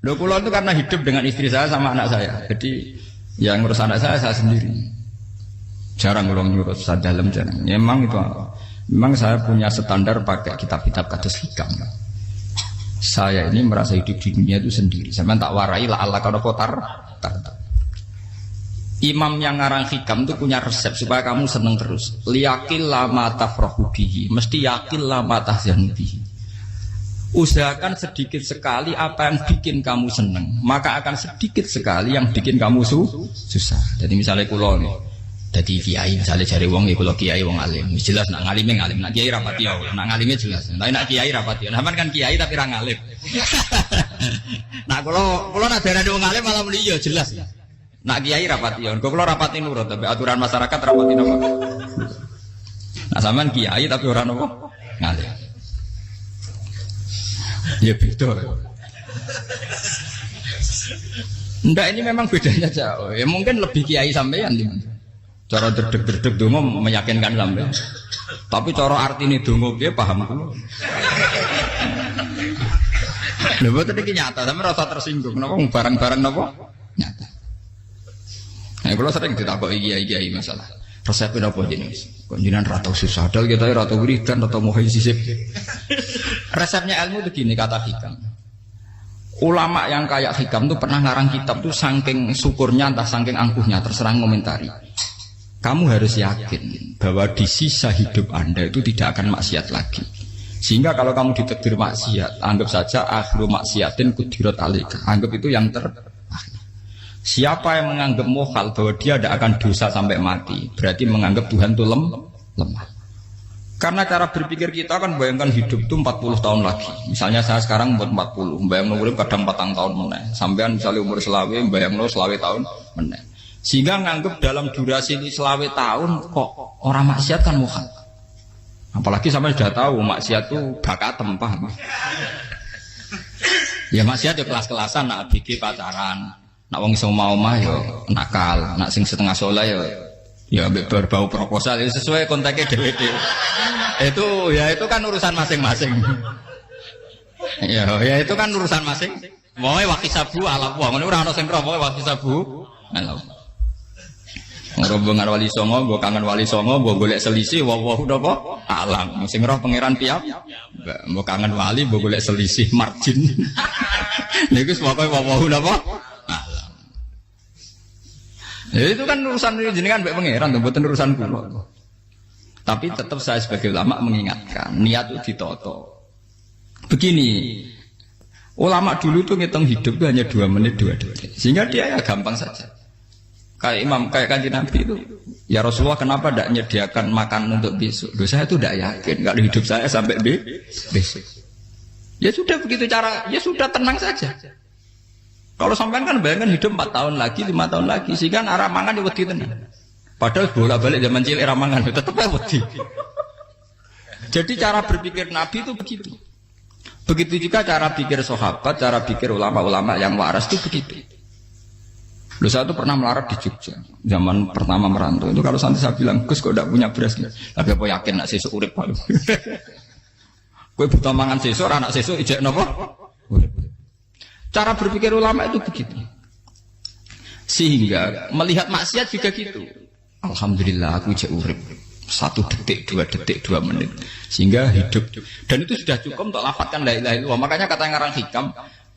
Loh kula itu karena hidup dengan istri saya sama anak saya. Jadi yang ngurus anak saya sendiri. Jarang kula ngurus dalam jarang. Memang itu memang saya punya standar pakai kitab-kitab kados hikam. Saya ini merasa hidup di dunia itu sendiri. Sampeyan tak warai la Allah kana kotar. Imam yang ngarang hikam itu punya resep supaya kamu seneng terus. Liyakil lama tafrahu bihi, mesti yakil lama tahzanu bihi. Usahakan sedikit sekali apa yang bikin kamu seneng, maka akan sedikit sekali yang bikin kamu susah. Jadi misalnya kula nih, jadi kiai misalnya cari wong ya kula kiai wong alim. Jelas nak ngalime ngalim, nak kiai rapati ya, nak ngalime jelas. Tapi nak kiai rapati. Nah, kan kiai tapi ra ngalim. Nah, kula nak darani wong alim malah muni ya jelas. Nak kiai rapati ya, kula rapati nurut tapi aturan masyarakat rapati napa. Nah, sampean kiai tapi ora napa ngalim. Ya beda. Ndak ini memang bedanya jauh. Ya mungkin lebih kiai sampean gimana? Cara derdek-derdek donga meyakinkan sampean. Tapi cara artine donga piye paham kula. Lha boten iki nyata, sampean rasa tersinggung napa barang-barang napa? Nyata. Nah, kalau sering ditakoki kiai-kiai masalah resepnya apa jenis? Kok jenengan ra tau susah dal kita ra tau wiridan atau mau sisip. Resepnya ilmu itu gini kata hikam. Ulama yang kayak hikam tuh pernah ngarang kitab tuh saking syukurnya entah saking angkuhnya terserah ngomentari. Kamu harus yakin bahwa di sisa hidup Anda itu tidak akan maksiat lagi. Sehingga kalau kamu ditakdir maksiat, anggap saja akhiru maksiatin kudirat alaika. Anggap itu yang terakhir. Siapa yang menganggap mukhal bahwa dia tidak akan dosa sampai mati, berarti menganggap Tuhan itu lemah. Karena cara berpikir kita kan bayangkan hidup itu 40 tahun lagi. Misalnya saya sekarang buat 40, bayang urip kadang 4 tahun meneh. Sampean misalnya umur selawe, bayang selawe tahun meneh. Sehingga menganggap dalam durasi selawe tahun kok orang maksiat kan mukhal. Apalagi sampai sudah tahu maksiat itu bakatem, paham? Ya maksiat ya kelas-kelasan, nak bikin pacaran. Nak wong iso mau mah yo nakal, nak sing setengah soleh ya berbau proposal ya sesuai kontaknya dhewe-dhewe. Itu kan urusan masing-masing. Ya itu kan urusan masing. Wae wakisabu ala wa ngono ora ana sing roh wae wakisabu ala. Ngrobongan wali songo, mbok kangen wali songo, mbok golek selisih wawahu napa alam. Sing roh pangeran piyam. Mbok kangen wali, mbok golek selisih margin. Niku pokoke wawahu napa ya itu kan urusan jenengan mbek pangeran to mboten urusan kula. Tapi tetap saya sebagai ulama mengingatkan niat itu ditoto. Begini, ulama dulu tuh ngitung hidup itu hanya 2 menit 2 detik. Sehingga dia ya gampang saja. Kayak imam, kayak kanjeng Nabi itu, ya Rasulullah kenapa tidak menyediakan makan untuk besok? Loh, saya itu tidak yakin kalau hidup saya sampai besok. Ya sudah begitu cara, ya sudah tenang saja. Kalau sampean kan bayangkan hidup 4 tahun lagi, 5 tahun lagi, sehingga arah mangan ya wedi tenan. Padahal bolak-balik zaman cilik arah mangan tetap wedi. Jadi cara berpikir Nabi itu begitu. Begitu juga cara pikir sahabat, cara pikir ulama-ulama yang waras itu begitu. Loh, saya itu pernah melarat di Jogja, zaman pertama merantau. Itu kalau santri saya bilang, Gus kok tidak punya beras nih? Tapi apa yakin nak sesuk urip Pak? Kowe buta mangan sesuk, anak sesuk ijek napa? Cara berpikir ulama itu begitu. Sehingga melihat maksiat juga gitu. Alhamdulillah aku ijek urip 1 detik, 2 detik, 2 menit. Sehingga hidup. Dan itu sudah cukup untuk lafadzkan la ilaha illallah. Makanya kata ngarang hikam,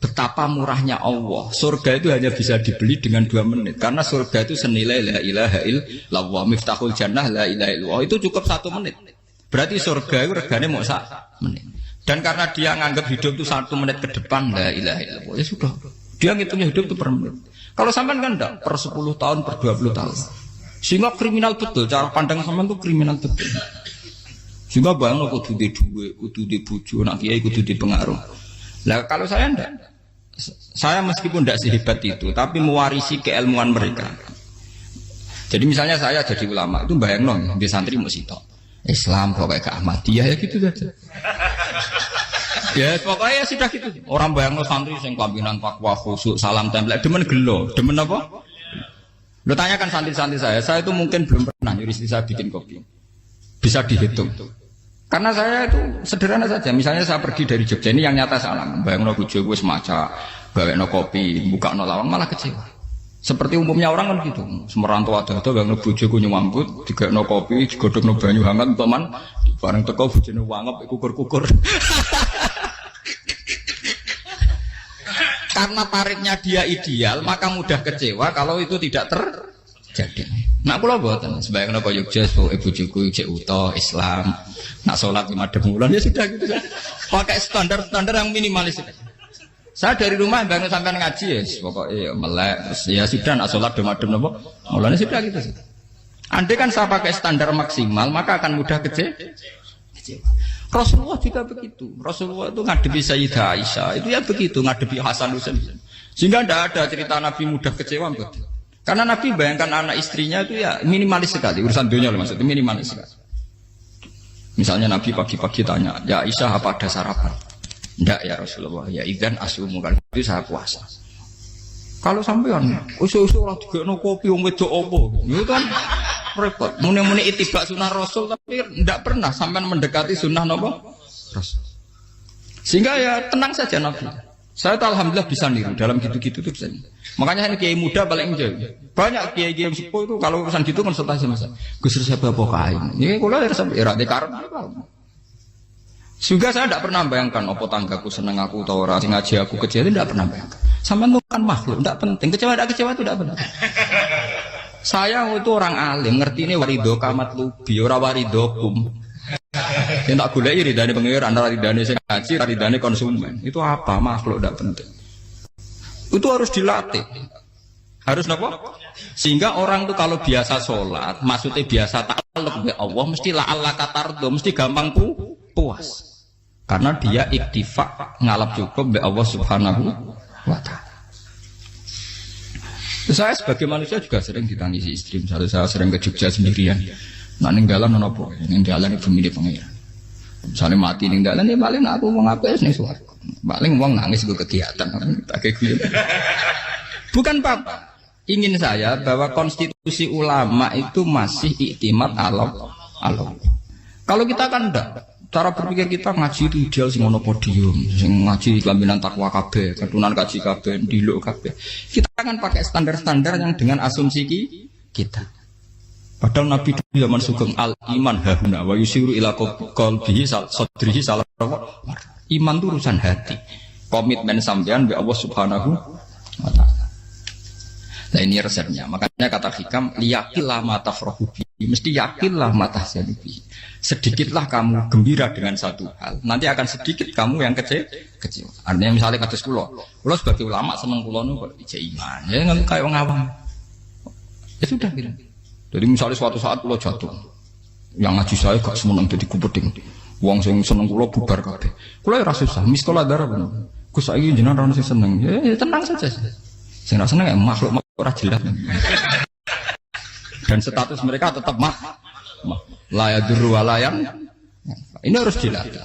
betapa murahnya Allah. Surga itu hanya bisa dibeli dengan 2 menit. Karena surga itu senilai la ilaha illallah. Miftahul jannah la ilaha illallah. Itu cukup 1 menit. Berarti surga itu regane mau 1 menit. Dan karena dia nganggap hidup itu 1 menit ke depan la ilaha illallah. Ya sudah. Dia ngitungnya hidup itu per menit. Kalau sampean kan enggak per 10 tahun, per 20 tahun. Sehingga kriminal betul. Cara pandang sampean itu kriminal betul. Sehingga bayang kudu di duwe, kudu di bojo, nak kiai kudu di pengaruh. Lah kalau saya enggak. Saya meskipun tidak sehebat itu, tapi mewarisi keilmuan mereka. Jadi misalnya saya jadi ulama, itu bayang di santri musito. Islam pokoknya ke Ahmadiyah ya gitu saja. Ya pokoknya ya sudah gitu. Orang bayang santri yang kelambinan takwa khusyuk, salam tempel, demen gelo, demen apa? Lo tanyakan santri-santri saya itu mungkin belum pernah nyuri istri saya bikin kopi. Bisa dihitung. Karena saya itu sederhana saja. Misalnya saya pergi dari Jogja, ini yang nyata salah. Bayang lo bujo gue semaca gawekno kopi, bukakno lawang malah kecewa. Seperti umumnya orang kan gitu. Semerantau ada gak bojoku nyambut, digawekno kopi, digodhogno banyu hangat teman, bareng teko bojone wangep kukur-kukur. Karena tarifnya dia ideal, maka mudah kecewa kalau itu tidak terjadi. Nak kula mboten, sebayang napa Yogya pokoke bojoku cek utuh Islam, nak salat 5 bulan ya sudah gitu. Pakai standar-standar yang minimalis. Saya dari rumah bangun sampai ngaji ya, pokoknya melek, ya sudah nak salat madem napa, mulane sudah gitu. Andai kan saya pakai standar maksimal, maka akan mudah kecewa. Rasulullah juga begitu. Rasulullah itu ngadepi Sayyidah Aisyah, itu ya begitu, ngadepi Hasan Husain. Sehingga tidak ada cerita Nabi mudah kecewa, betul. Karena Nabi bayangkan anak istrinya itu ya minimalis sekali, urusan dunia maksudnya minimalis sekali. Misalnya Nabi pagi-pagi tanya, ya Aisyah apa ada sarapan? Tidak ya Rasulullah, ya idzan asumu, kalau itu saya puasa. Kalau sampean usul-usul lah digekno kopi wong wedok opo, itu kan repot. Muni-muni itibak sunnah Rasul tapi tidak pernah sampean mendekati sunnah napa Rasul. Sehingga ya tenang saja Nabi. Saya tuh alhamdulillah bisa niru dalam gitu-gitu tuh bisa. Makanya ini kiai muda paling jauh. Banyak kiai-kiai yang sepuh itu kalau urusan gitu konsultasi sama saya. Gus siapa apa kain? Ini kula ya sampe era dekarep. Juga saya tidak pernah bayangkan apa tanggaku seneng aku atau orang ngaji aku kecewa, tidak pernah bayangkan. Sama itu kan makhluk, tidak penting. Kecewa tidak kecewa itu tidak benar. Saya itu orang alim, ngerti ini warido kamat lubi, ora waridokum. Yang tak gulai ridane pengiran, ridane sing ngaji, ridane konsumen. Itu apa? Makhluk tidak penting. Itu harus dilatih. Harus apa? Sehingga orang itu kalau biasa sholat, maksudnya biasa ta'alluq bi Allah, mesti la'alla katardo, mesti gampang puas. Karena dia iktifa ngalap cukup be Allah Subhanahu wa ta'ala. Saya sebagai manusia juga sering ditangisi istri. Misalnya saya sering ke Jogja sendirian. Nah ninggalan nopo, ninggalan ibu milih pengiran. Misalnya mati ninggalan ya paling aku mau ngapes nih suara. Paling uang nangis gue kegiatan. Bukan apa. Ingin saya bahwa konstitusi ulama itu masih iktimat Allah. Kalau kita kan enggak. Cara berpikir kita ngaji itu ideal sing ono podium, sing ngaji kelaminan takwa kabeh, ketunan kaji kabeh, diluk kabeh. Kita akan pakai standar-standar yang dengan asumsi kita. Padahal Nabi zaman sugeng al iman hahuna wa yusiru ila qalbihi sadrihi salah. Iman itu urusan hati. Komitmen sampean be Allah Subhanahu wa taala. Nah ini resepnya. Makanya kata hikam liyakillah ma tafrahu bi. Mesti yakinlah ma tahzanu bi. Sedikitlah kamu gembira dengan satu hal. Nanti akan sedikit kamu yang kecewa. Artinya misalnya kados kula sebagai ulama seneng kula niku kok ijek iman. Ya nggak kayak wong awam. Ya sudah gitu. Jadi misalnya suatu saat kula jatuh. Yang ngaji saya gak seneng dadi kupeding. Wong sing seneng kula bubar kabeh. Kula ora susah, miskola darah bener. Gus saiki jenengan ora sing seneng. Ya tenang saja. Sing ora seneng makhluk ora jelas. Dan status mereka tetap layaduru walayan. Ini harus dilatih.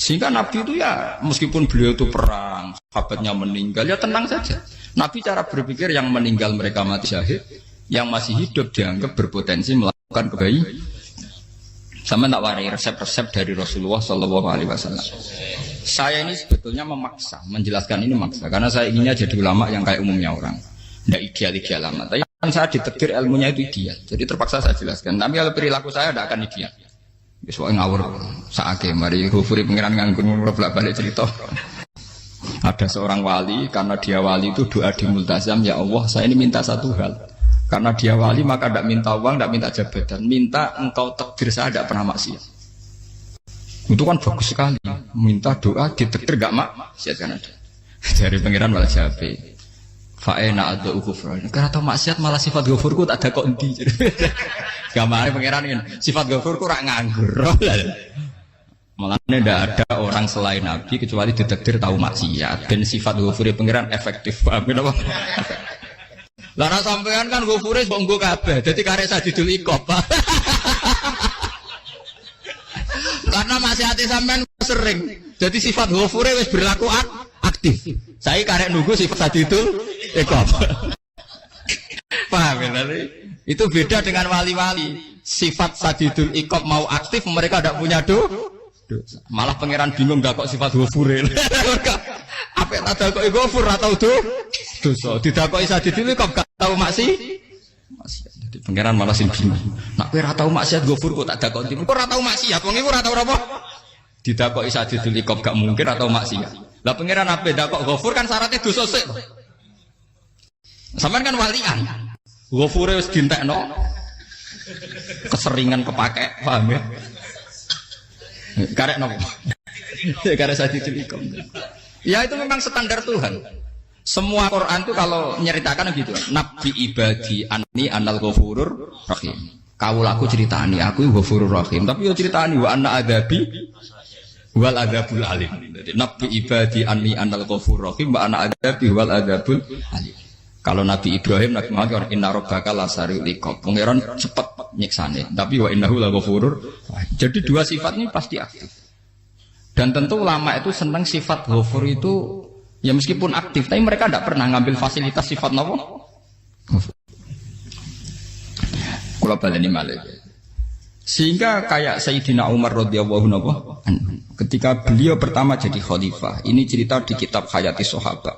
Sehingga Nabi itu ya meskipun beliau itu perang, sahabatnya meninggal, ya tenang saja. Nabi cara berpikir yang meninggal mereka mati syahid, yang masih hidup dianggap berpotensi melakukan kebaikan. Sama tak warai resep-resep dari Rasulullah SAW. Saya ini sebetulnya memaksa, menjelaskan ini maksa, karena saya inginnya jadi ulama yang kayak umumnya orang. Tidak ideal amat. Tapi kan saya ditekdir ilmunya itu ideal. Jadi terpaksa saya jelaskan. Tapi kalau perilaku saya tidak akan ideal. Soalnya ngawur. Saake mari hufuri pengiran nganggur bolak-balik cerita. Ada seorang wali, karena dia wali itu doa di multazam, ya Allah saya ini minta satu hal. Karena dia wali maka tidak minta uang, tidak minta jabatan. Minta engkau takdir saya tidak pernah maksiat. Itu kan bagus sekali. Minta doa ditakdir tidak maksiat kan ada. Dari pengiran malah jawab. Fa'ena adau kufran. Karena tahu maksiat malah sifat ghafurku tak ada kondi. Gamane pangeran ini sifat ghafurku rak nganggur. Malah tidak ada orang selain Nabi kecuali ditakdir tahu maksiat dan sifat ghafure pangeran efektif. Paham apa? Lah sampean kan ghafure mbok nggo kabeh. Dadi karek sajidul iqab. Karena maksiate sampean sering. Jadi sifat ghafure wis berlaku aktif. Saya karek nunggu sifat sajidul iqab. Paham ya? Itu beda dengan wali-wali. Sifat sajidul iqab mau aktif, mereka tidak punya dosa. Malah pangeran bingung gak kok sifat ghafure. Apik tak dakoki ghafur ora tau dosa. Didakoki sadidil kok gak tau maksiat. Jadi pangeran malah sing bingung. Nak kowe ora tau maksiat ghafur kok tak dakoki. Kok ora tau maksiat, wong iku ora tau apa? Didakoki sadidil kok gak mungkin atau maksiat. Lah pangeran ape dakok ghafur kan syaratnya dosa sik. Sampeyan kan walian. Ghafure wis dientekno. Keseringan kepake, paham ya? Karek nopo? Karek sadidil ikom. Ya itu memang standar Tuhan. Semua Quran itu kalau nyeritakan gitu. Nabi ibadi anni anal ghafurur rahim. Kawulaku ceritani aku ghafurur rahim. Tapi yo ceritani wa anna adabi wal adabul alim. Jadi Nabi ibadi anni anal ghafurur rahim wa anna adabi wal adabul alim. Kalau Nabi Ibrahim, Nabi Muhammad inna rabbaka lasari'ul iqab. Pangeran cepat nyiksane. Tapi wa innahu laghafurur. Jadi dua sifat ini pasti aktif. Dan tentu ulama itu senang sifat ghafur itu ya meskipun aktif, tapi mereka tidak pernah ngambil fasilitas sifat nopo. Kula baleni malih. Sehingga kayak Sayyidina Umar radhiyallahu anhu ketika beliau pertama jadi khalifah, ini cerita di kitab Hayati Sahabat.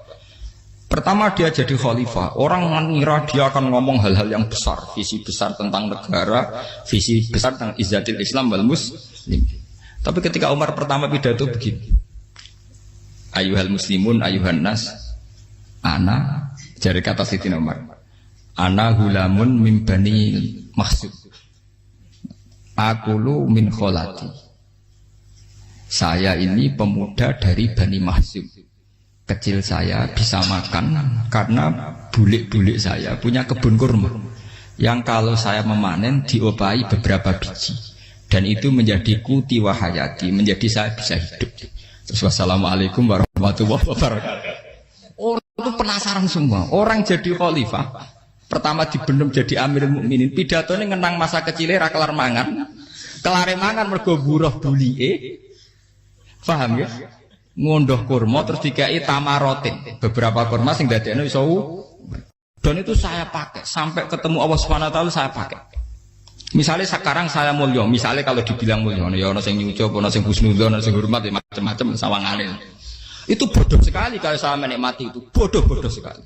Pertama dia jadi khalifah, orang mengira dia akan ngomong hal-hal yang besar, visi besar tentang negara, visi besar tentang izzatil Islam wal muslim. Tapi ketika Umar pertama pidato begini, ayuhal muslimun ayuhan nas, ana, jari kata Sayyidina Umar, ana hulamun min bani Mahsud, akulu min kholati. Saya ini pemuda dari Bani Mahsud. Kecil saya bisa makan karena bulik-bulik saya punya kebun kurma yang kalau saya memanen diopahi beberapa biji dan itu menjadi kuti wahayati, menjadi saya bisa hidup. Terus wassalamualaikum warahmatullahi wabarakatuh. Orang itu penasaran semua. Orang jadi khalifah pertama dibendem jadi Amirul Mukminin, pidatonya ngenang masa kecilnya ra kelar mangan, kelare mangan mergo buruh bulike. Paham ya? Ngondoh kurma terus dikai tamarotin. Beberapa kurma sing dadekno iso dan itu saya pakai sampai ketemu Allah Subhanahu wa taala saya pakai. Misalnya sekarang saya mulya, misalnya kalau dibilang mulya ya ana sing nyucup, ana sing husnudzon, ana sing hormat ya macam-macam sawangane. Itu bodoh sekali kalau saya menikmati itu. Bodoh sekali.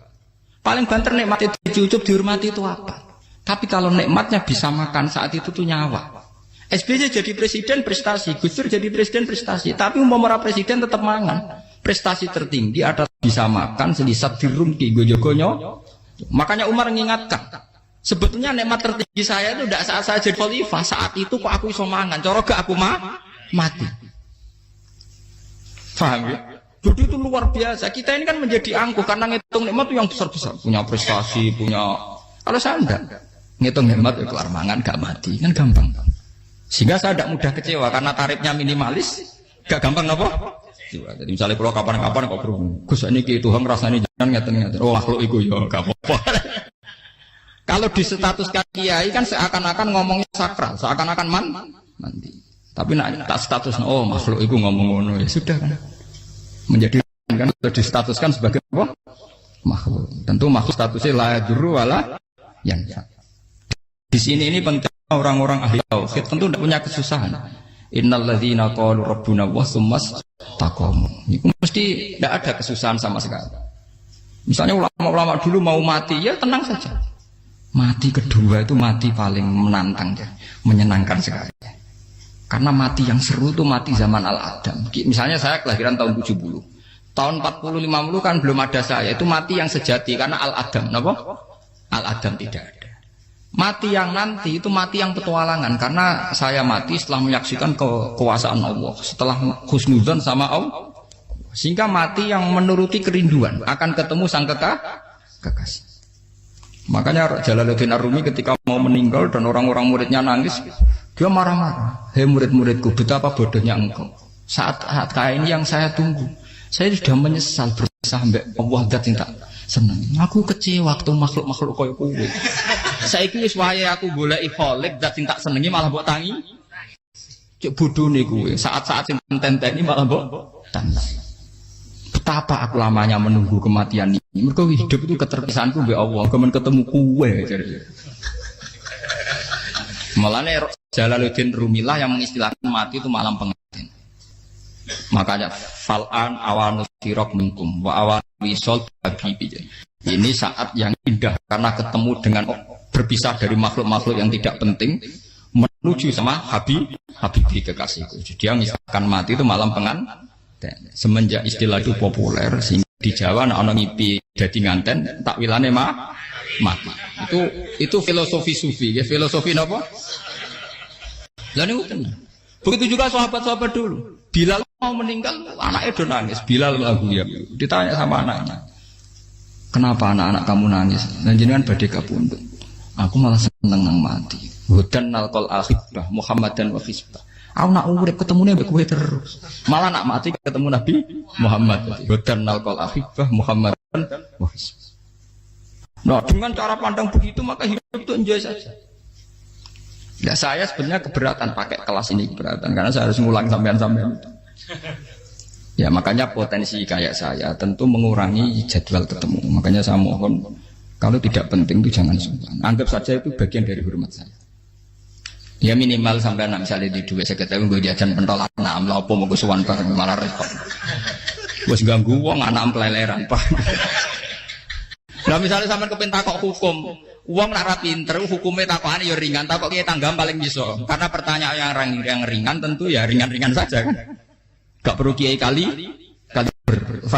Paling banter nikmati dicucup dihormati itu apa? Tapi kalau nikmatnya bisa makan saat itu tuh nyawa. SBY jadi presiden prestasi, Gus Dur jadi presiden prestasi, tapi umpama presiden tetap mangan. Prestasi tertinggi ada bisa makan selisat dirumki gojogonyo. Makanya Umar mengingatkan, sebetulnya nikmat tertinggi saya itu tidak saat saya jadi khalifah, saat itu kok aku iso mangan, cara gak aku mati. Paham ya? Jadi itu luar biasa. Kita ini kan menjadi angkuh karena ngitung nikmat itu yang besar-besar, punya prestasi, punya. Kalau saya enggak ngitung nikmat itu kelar mangan gak mati, kan gampang. Sehingga saya tidak mudah kecewa karena tarifnya minimalis, gak gampang apa? Jadi misalnya kalau kapan-kapan kok berhubung, Gus ini Tuhan rasanya jangan ngeten-ngeten. Oh makhluk itu ya gak apa-apa. Kalau di status kiai kan seakan-akan ngomongnya sakral, seakan-akan mandi. Tapi nak tak status, oh makhluk itu ngomong-ngomong ya sudah kan. Menjadi kan sudah distatuskan sebagai apa? Makhluk. Tentu makhluk statusnya la yadurru wala yanfa. Di sini ini penting. Orang-orang ahli tauhid tentu tidak punya kesusahan. Innalladzina qalu rabbuna wa tsummas taqamu. Itu mesti tidak ada kesusahan sama sekali. Misalnya ulama-ulama dulu mau mati ya tenang saja. Mati kedua itu mati paling menantang ya, menyenangkan sekali. Karena mati yang seru itu mati zaman Al-Adam. Misalnya saya kelahiran tahun 70. Tahun 40-50 kan belum ada saya. Itu mati yang sejati karena Al-Adam. Kenapa? Al-Adam tidak ada. Mati yang nanti itu mati yang petualangan karena saya mati setelah menyaksikan kekuasaan Allah, setelah husnudzon sama Allah, sehingga mati yang menuruti kerinduan akan ketemu sang kekasih. Makanya Jalaluddin Ar-Rumi ketika mau meninggal dan orang-orang muridnya nangis, dia marah-marah. Hei murid-muridku, betapa bodohnya engkau. Saat kayak ini yang saya tunggu, saya sudah menyesal berusaha sampai Allah dat cinta. Senang. Aku kecewa waktu makhluk-makhluk koyo kowe. Saiki wis wayahe aku goleki kholik dat cinta senengi malah mbok tangi. Cek bodone kowe. Saat-saat sing tenteni malah mbok tangi. Betapa aku lamanya menunggu kematian ini. Mergo hidup itu keterpisahanku mbek Allah, kemen ketemu kowe. Malane Jalaluddin Rumilah yang mengistilahkan mati itu malam pengantin. Makanya fal'an awanus sirok minkum wa awan wisol habibi. Ini saat yang indah karena ketemu dengan berpisah dari makhluk-makhluk yang tidak penting menuju sama habibi kekasihku. Jadi yang misalkan mati itu malam pengantin. Semenjak istilah itu populer sehingga di Jawa ana ngipi dadi nganten takwilane mati. Itu filosofi sufi, ya filosofi napa? Lah niku tenan. Begitu juga sahabat-sahabat dulu. Bilal mau meninggal, anaknya udah nangis. Bilal lagu ya. Ditanya sama anaknya, kenapa anak-anak kamu nangis? Dan jenengan badhe kapundhut. Aku malah seneng nang mati. Hudan nalqal akhibah Muhammadan wa hisbah. Aku nak urip ketemune mbek kowe terus. Malah nak mati ketemu Nabi Muhammad. Hudan nalqal akhibah Muhammadan wa hisbah. Nah, dengan cara pandang begitu maka hidup itu enjoy saja. Ya saya sebenarnya keberatan pakai kelas ini keberatan karena saya harus ngulang sampean-sampean. Ya makanya potensi kayak saya tentu mengurangi jadwal ketemu. Makanya saya mohon kalau tidak penting itu jangan sungkan. Anggap saja itu bagian dari hormat saya. Ya minimal sampai misalnya di dua saya ketahui gue jajan pentolan lah apa mau gue suwan bareng malah repot. Gue ganggu wong anak peleleran pak. Nah misalnya sampai kepentak kok hukum, uang nak pinter, hukumnya takokan ya ringan, takok kita tanggam paling bisa. Karena pertanyaan yang ringan tentu ya ringan-ringan saja kan. Gak perlu kiai kali ber.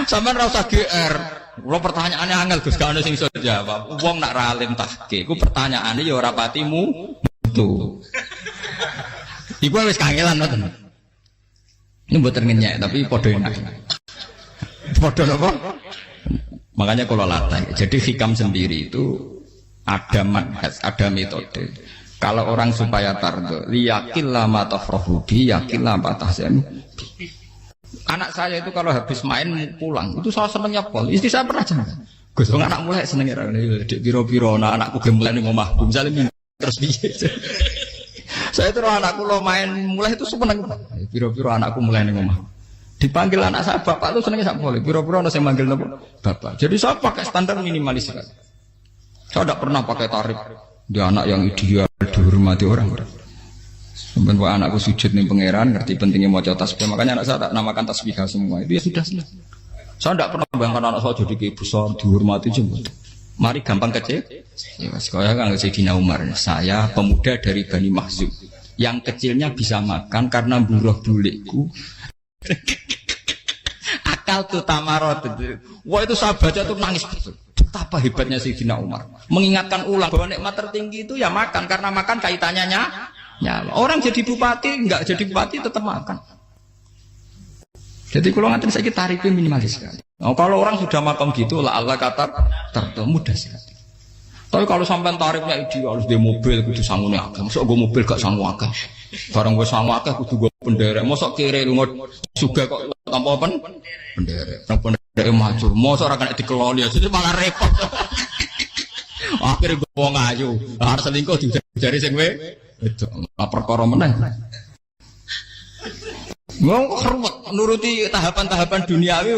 Sampeyan ora usah GR. Kalau pertanyaannya angel Gus gak ono sing iso jawab. Uang nak ralim tahke, ku pertanyaannya ya ora patimu itu. Iku wis kangelan ngoten. Ini mboten ngenyek tapi padha enak. Padha napa? Makanya kalau latih. Jadi hikam sendiri itu ada manhaj, ada metode. Kalau orang supaya tardo, liyakil lama tafrohubi, yakil lama tahsen. Anak saya itu kalau habis main pulang, itu saya senengnya pol. Istri saya pernah jangan. Gus, anak mulai senengnya dek biro-biro, anakku gemulai nih ngomahku, misalnya terus biasa. Saya terus anakku lo main mulai itu seneng. Biro-biro anakku mulai nih ngomahku. Dipanggil anak saya bapak itu senengnya sak boleh. Biro-biro ada yang manggil bapak. Jadi saya pakai standar minimalis sekali. Saya tidak pernah pakai tarif. Dia anak yang ideal dihormati orang. Sampai anakku sujud nih pangeran, ngerti pentingnya mau tasbih. Makanya anak saya tak namakan tasbih semua. Itu ya sudah selesai. Saya tidak pernah bayangkan anak saya jadi kayak besar dihormati jemput. Mari gampang kecil. Ya sekolah kan Sayyidina Umar. Saya pemuda dari Bani Mahzum. Yang kecilnya bisa makan karena buruh bulikku. Akal tuh tamarot. Wah itu saya baca tuh nangis betul. Betapa hebatnya Sayyidina Umar. Mengingatkan ulang bahwa nikmat tertinggi itu ya makan karena makan kaitannya nyala. Orang jadi bupati enggak jadi bupati tetap makan. Jadi kalau ngantin saya tarifnya minimalis sekali. Oh, kalau orang sudah makan gitu lah Allah kata tertemu mudah sekali. Tapi kalau sampai tarifnya ideal harus di mobil kudu sangune akeh. Mosok gue mobil gak sangu akeh. Barang gue sangu akeh kudu gue penderek. Mosok kere lunga juga kok tanpa penderek. Nang penderek maju. Mosok ora kena dikeloli jadi malah repot. Akhirnya gue wong ayu. Harus selingkuh dijari sing we. Itu perkara meneh. Mau ruwet nuruti tahapan-tahapan duniawi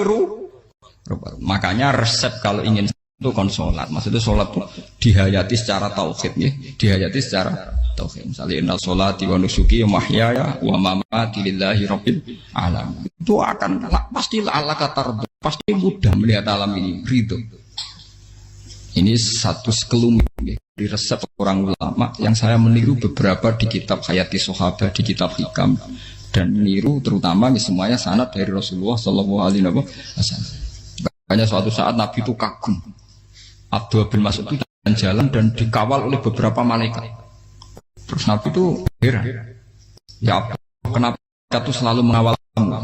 makanya resep kalau ingin itu kon sholat, maksudnya sholat itu dihayati secara tauhid ya, dihayati secara tauhid. Misalnya inna sholati wa nusuki wa mahyaya wa mamati lillahi rabbil alamin. Itu akan pasti Allah katar, pasti mudah melihat alam ini ridho. Ini satu sekelumit ya, di resep orang ulama yang saya meniru beberapa di kitab Hayati Sahabat, di kitab Hikam dan meniru terutama semuanya sanad dari Rasulullah Shallallahu Alaihi Wasallam. Makanya suatu saat Nabi itu kagum. Abdullah bin Mas'ud itu jalan dan dikawal oleh beberapa malaikat. Terus Nabi itu heran. Ya kenapa itu selalu mengawal kamu?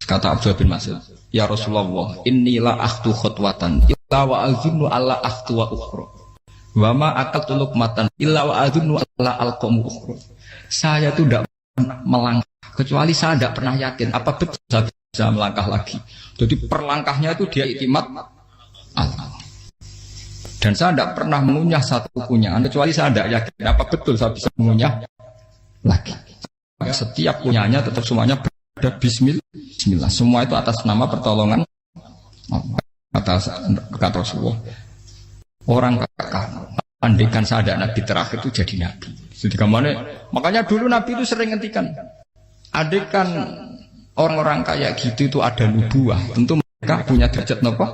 Kata Abdullah bin Mas'ud, ya Rasulullah, inilah akhtu khutwatan, illa wa azunnu alla akhtu wa ukhra. Wa ma aqaltu luqmatan illa wa azunnu alla alqamu ukhra. Saya itu tidak pernah melangkah kecuali saya tidak pernah yakin apa betul saya bisa melangkah lagi. Jadi perlangkahnya itu dia iktimat Allah. Dan saya tidak pernah mengunyah satu kunyahan kecuali saya tidak yakin apa betul saya bisa mengunyah lagi. Setiap kunyahnya tetap semuanya berada Bismillah. Semua itu atas nama pertolongan atas kata Rasulullah. Orang kakak andaikan saya ada nabi terakhir itu jadi nabi. Jadi kemana? Makanya dulu Nabi itu sering ngendikan, adekan orang-orang kayak gitu itu ada nubuah, tentu mereka punya derajat napa?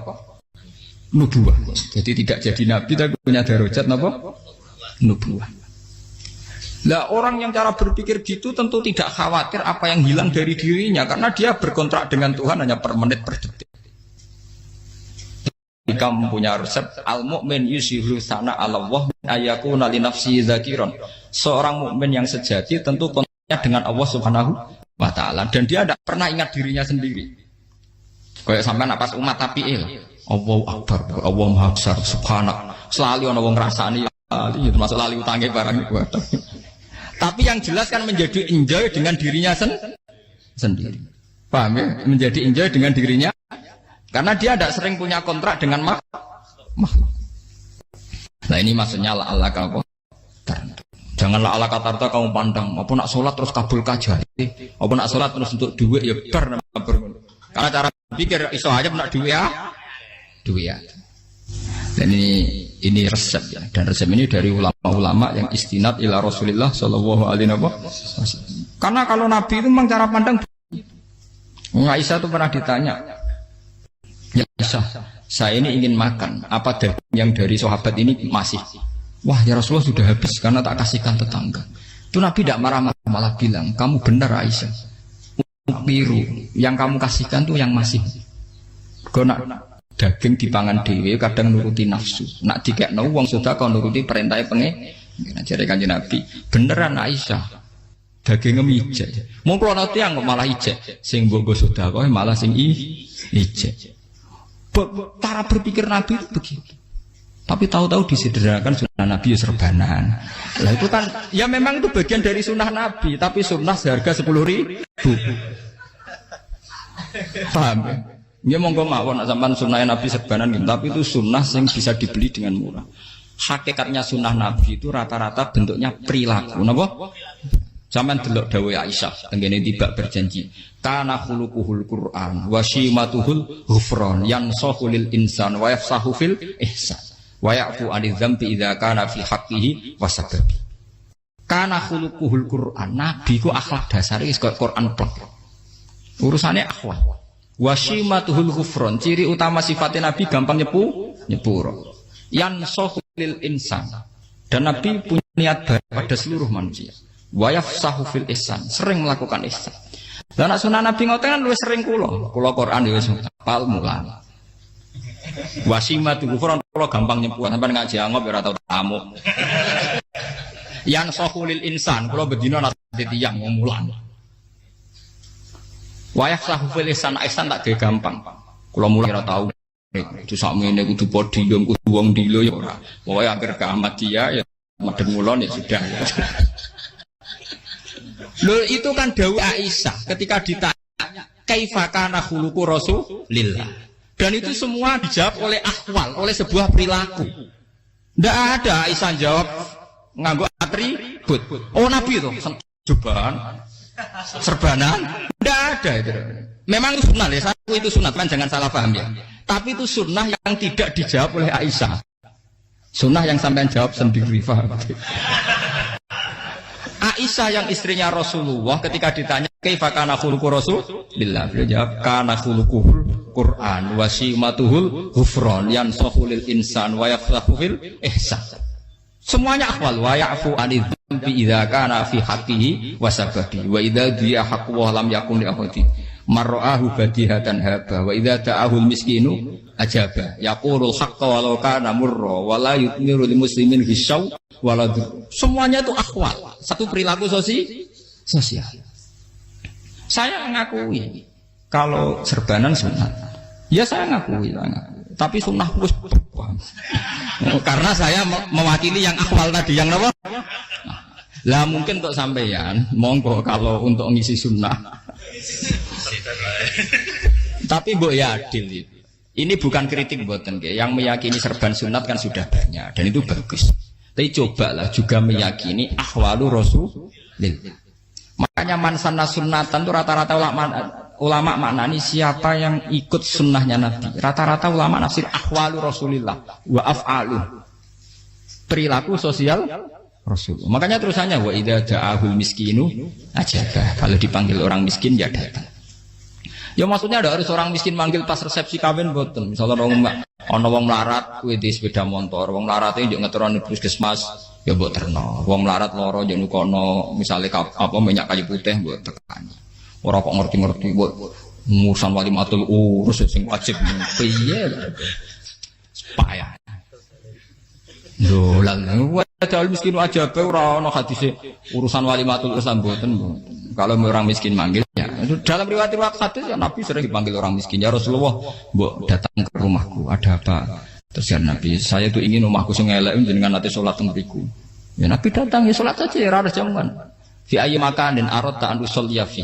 Nubuah. Jadi tidak jadi Nabi tapi punya derajat napa? Nubuah. Lah orang yang cara berpikir gitu tentu tidak khawatir apa yang hilang dari dirinya karena dia berkontrak dengan Tuhan hanya per menit per detik. Jika mempunyai resep al-mu'min yusiru sana Allah ayakuna li nafsi dzakiron. Seorang mukmin yang sejati tentu kontraknya dengan Allah Subhanahu wa taala dan dia tidak pernah ingat dirinya sendiri. Kayak sampean pas umat tapiil, Allahu akbar, Allah maha besar, subhanak. Selalu ana wong ngrasani itu termasuk lali utange barang iku. Tapi yang jelas kan menjadi enjoy dengan dirinya sendiri. Paham ya? Menjadi enjoy dengan dirinya karena dia tidak sering punya kontrak dengan makhluk. Nah ini maksudnya Allah kalau janganlah Allah kata kamu pandang apa nak sholat terus kabul kajar apa nak sholat terus untuk duit ya bar karena cara pikir iso aja nak duit ya. Dan ini resep ya, dan resep ini dari ulama-ulama yang istinad ila Rasulillah sallallahu alaihi wasallam. Karena kalau Nabi itu memang cara pandang. Aisyah itu pernah ditanya, ya Aisyah, saya ini ingin makan, apa daging yang dari sahabat ini masih? Wah ya Rasulullah sudah habis karena tak kasihkan tetangga. Itu Nabi tidak marah-marah, malah bilang, kamu benar Aisyah. Biru yang kamu kasihkan tuh yang masih. Karena daging dipangan dewe kadang nuruti nafsu. Nak dikekno wong sedekah nuruti perintah pengen. Jare Kanjeng Nabi, beneran Aisyah. Daging ngijek. Mung kula tiyang kok malah ijek. Sing mbok sedekah malah sing ijek. Cara berpikir Nabi itu begitu. Tapi tahu-tahu disederhanakan sunnah Nabi ya serbanan. Lah itu kan ya memang itu bagian dari sunnah Nabi, tapi sunnah seharga 10.000. Paham ya? Ya monggo mawon sampean sunnah Nabi serbanan gitu, tapi itu sunnah yang bisa dibeli dengan murah. Hakikatnya sunnah Nabi itu rata-rata bentuknya perilaku, napa? Sampeyan delok dawuh Aisyah, tenggene tibak berjanji, kana khuluquhul Qur'an wa shimatuhul ghufran yansahu lil insan wa yafsahu fil ihsan wa ya'fu 'anil dzambi idza kana fi haqqihi wa sababi. Kana khuluquhul Qur'an, Nabi ku akhlak dasare wis kaya Qur'an plek. Urusane akhlak. Wasimatuhul ghufron, ciri utama sifatnya Nabi gampang nyepuro. Yansahu lil insan, dan Nabi punya niat baik pada seluruh manusia. Wa yafsahu fil ihsan, sering melakukan ihsan. Dan sunnah Nabi ngoten kan luwih sering kula Quran ya wis hafal mulan. Wasimatuhul ghufron kula gampang nyepuro, sampeyan ngaji angop ya ora tau tamu. Yansahu lil insan, kula bedina nate tiyang mulan. Wayah sahufil ihsan tak gawe gampang. Kula mulai ora tau. Itu sakmene kudu podium kudu wong dilo ya ora. Pokoke akhir kiamat dia ya madhep mulon ya sudah. Loh itu kan dawuh Aisyah ketika ditanya kaifa kana khuluqu Rasulillah. Dan itu semua dijawab oleh ahwal, oleh sebuah perilaku. Ndak ada Aisyah jawab nganggo atribut. Oh Nabi itu jubahan serbanan, tidak ada itu. Memang itu sunnah ya, itu sunnah kan jangan salah paham ya. Tapi itu sunnah yang tidak dijawab oleh Aisyah. Sunnah yang sampean jawab sendiri, paham? Aisyah yang istrinya Rasulullah ketika ditanya kaifa kana khuluqu Rasulillah, beliau jawab kana khuluquhul Qur'an wa simatuhul ghufran yansahu lil insan wa yafsahu fil ihsan. Semuanya akhwal wa ya'fu 'anil dzambi idza kana fi haqqihi wa sababi wa idza diya haqqu wa lam yakun li ahadi mar'ahu badihatan haba wa idza ta'ahul miskinu ajaba yaqulul haqqa walau kana murra wa la yutmiru lil muslimin hisau wala. Semuanya itu akhwal, satu perilaku sosial. Saya mengakui kalau serbanan sunnah. Ya saya ngakui. Tapi sunnah wis karena saya mewakili yang akhwal tadi yang apa? Lah mungkin untuk sampeyan monggo kalau untuk ngisi sunnah. Tapi mbok ya adil itu. Ini bukan kritik mboten nggih. Yang meyakini serban sunat kan sudah banyak dan itu bagus. Tapi cobalah juga meyakini ahwalu Rasulillah. Makanya man sanna sunnatan itu rata-rata ulama maknani siapa yang ikut sunnahnya Nabi. Rata-rata ulama nafsir ahwalu Rasulillah wa af'alu. Perilaku sosial Rasul. Makanya terusannya wa idza ja'ahul miskinu ajabah. Kalau dipanggil orang miskin ya datang. Ya maksudnya ada harus orang miskin manggil pas resepsi kawin mboten. Misalnya ana wong melarat kuwi di sepeda motor, wong melarate njuk ngeteroni puskesmas ya mbok terno. Wong melarat lara njuk nukono misale apa minyak kayu putih mbok tekani. Ora kok ngerti-ngerti mbok ngurusan walimatul urus sing wajib piye. Payah. Lho, lan ada miskin aja pe ora ana hadise urusan walimatul urus mboten. Kalau orang miskin manggil ya. Dalam riwayat hadis ya Nabi sering dipanggil orang miskin. Ya Rasulullah, mbok datang ke rumahku, ada apa? Terus ya Nabi, saya tuh ingin rumahku sing elek jenengan nate salat teng mriku. Ya Nabi datang ya salat saja ya ora jaman. Fi ayyi makanin aradta an usolliya fi.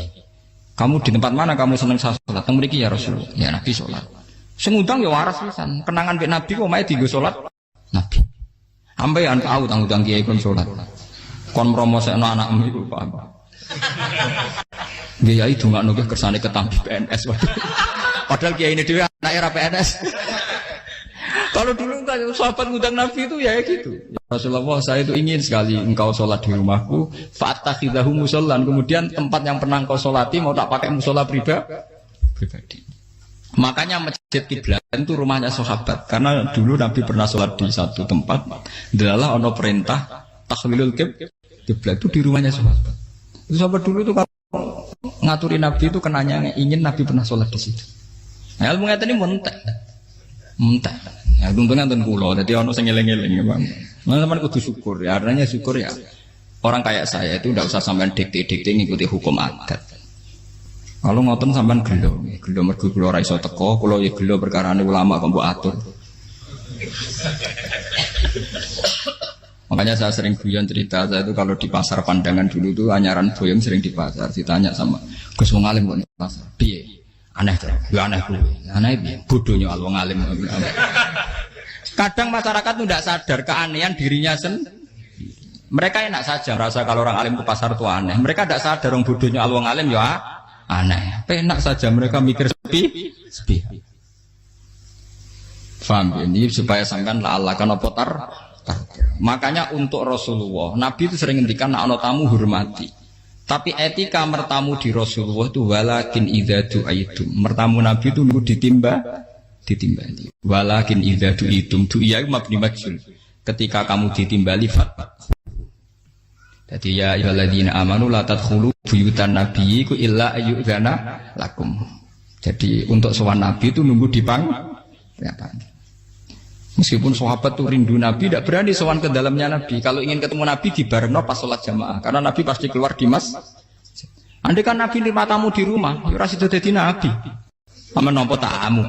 Kamu di tempat mana kamu seneng salat teng mriki ya Rasulullah. Ya Nabi salat. Sing ngundang ya waras pisan. Kenangan mek Nabi kok mae dienggo salat Nabi. Ampean tahu tanggung kiai kon salat. Kon mromosekno anakmu iku paham. Dia itu nggak nunggu kersane ketampi PNS. Padahal kiai ini dia anak era PNS. Kalau dulu kan sahabat ngundang Nabi itu ya gitu. Ya Rasulullah, saya itu ingin sekali engkau sholat di rumahku. Fatakhidahu musollan. Kemudian tempat yang pernah engkau sholati mau tak pakai musola pribadi. Makanya masjid kiblat itu rumahnya sahabat. Karena dulu Nabi pernah sholat di satu tempat. Adalah ono perintah tahlilul kiblat itu di rumahnya sahabat. Sahabat dulu itu kalau ngaturi Nabi itu kenanya ingin Nabi pernah sholat di situ. Nah, ilmu ngeten ini mentek. Ya untungnya enten kula, dadi ana sing eling-eling ya, Bang. Nah, sampean kudu syukur ya. Artinya syukur ya. Orang kayak saya itu ndak usah sampean dikte-dikte ngikuti hukum adat. Kalau ngoten sampean gelo mergo kula ora iso teko, kula ya gelo perkarane ulama kok mbok atur. Makanya saya sering guyon cerita, saya itu kalau di pasar Pandangan dulu tuh anyaran boyong sering di pasar, ditanya sama Gus wong alim kok di pasar. Piye? Aneh tuh. Ya aneh kuwi. Aneh piye? Bodohnya wong alim. Kadang masyarakat tuh tidak sadar keanehan dirinya sendiri. Mereka enak saja merasa kalau orang alim ke pasar itu aneh. Mereka tidak sadar orang bodohnya wong alim ya aneh. Enak saja mereka mikir sepi. Faham ini supaya sampean Allah kan apa Makanya untuk Rasulullah, Nabi itu sering ngendikan nak ana tamu hormati. Tapi etika mertamu di Rasulullah itu walakin idza du'aitum. Mertamu Nabi itu nunggu ditimbali. Walakin idza du'itum du'iya mabni majhul. Ketika kamu ditimbali fatwa. Jadi ya ayyuhalladzina amanu la tadkhulu buyutan nabiyyi illa ayyudzana lakum. Jadi untuk sowan Nabi itu nunggu dipang. Meskipun sahabat tuh rindu Nabi, tidak berani sowan ke dalamnya Nabi. Kalau ingin ketemu Nabi di bareng pas sholat jamaah, karena Nabi pasti keluar di mas. Andai kan Nabi nerima tamu di rumah, ya ora sida dadi Nabi. Amen nampa tamu.